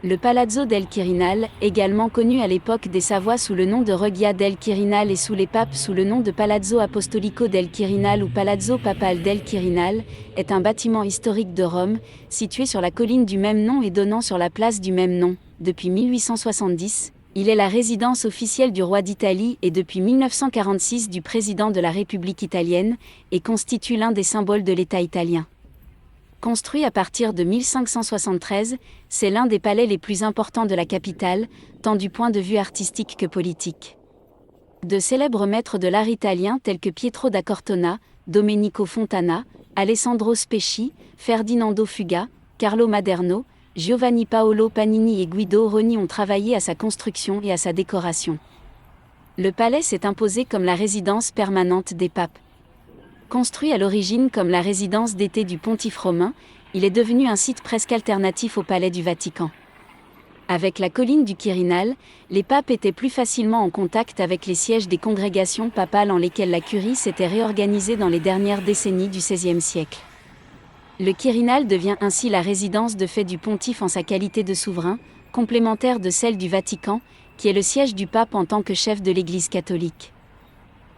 Le Palazzo del Quirinal, également connu à l'époque des Savoies sous le nom de Reggia del Quirinal et sous les papes sous le nom de Palazzo Apostolico del Quirinal ou Palazzo Papal del Quirinal, est un bâtiment historique de Rome, situé sur la colline du même nom et donnant sur la place du même nom. Depuis 1870, il est la résidence officielle du roi d'Italie et depuis 1946 du président de la République italienne, et constitue l'un des symboles de l'État italien. Construit à partir de 1573, c'est l'un des palais les plus importants de la capitale, tant du point de vue artistique que politique. De célèbres maîtres de l'art italien tels que Pietro da Cortona, Domenico Fontana, Alessandro Specchi, Ferdinando Fuga, Carlo Maderno, Giovanni Paolo Panini et Guido Reni ont travaillé à sa construction et à sa décoration. Le palais s'est imposé comme la résidence permanente des papes. Construit à l'origine comme la résidence d'été du pontife romain, il est devenu un site presque alternatif au palais du Vatican. Avec la colline du Quirinal, les papes étaient plus facilement en contact avec les sièges des congrégations papales en lesquelles la curie s'était réorganisée dans les dernières décennies du XVIe siècle. Le Quirinal devient ainsi la résidence de fait du pontife en sa qualité de souverain, complémentaire de celle du Vatican, qui est le siège du pape en tant que chef de l'Église catholique.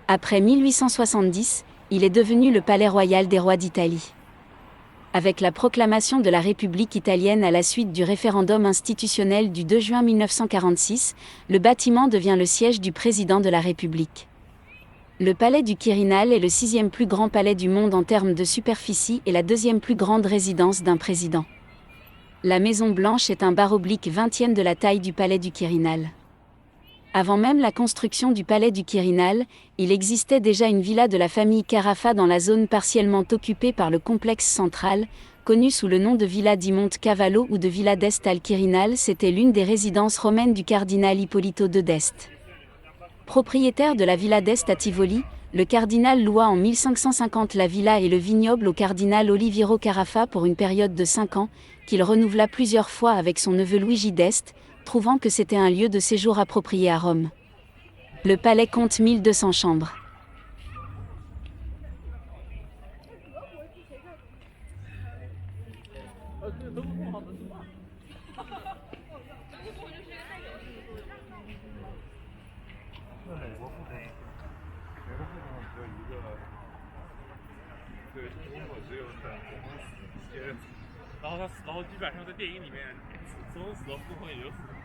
Après 1870, il est devenu le palais royal des rois d'Italie. Avec la proclamation de la République italienne à la suite du référendum institutionnel du 2 juin 1946, le bâtiment devient le siège du président de la République. Le palais du Quirinal est le 6e plus grand palais du monde en termes de superficie et la 2e plus grande résidence d'un président. La Maison Blanche est un bar oblique 20e de la taille du palais du Quirinal. Avant même la construction du palais du Quirinal, il existait déjà une villa de la famille Carafa dans la zone partiellement occupée par le complexe central, connue sous le nom de Villa di Montecavallo ou de Villa d'Este al Quirinal. C'était l'une des résidences romaines du cardinal Ippolito de d'Este. Propriétaire de la Villa d'Este à Tivoli, le cardinal loua en 1550 la villa et le vignoble au cardinal Oliviero Carafa pour une période de 5 ans, qu'il renouvela plusieurs fois avec son neveu Luigi d'Este, trouvant que c'était un lieu de séjour approprié à Rome. Le palais compte 1200 chambres.然后基本上在电影里面总死的副混也就死。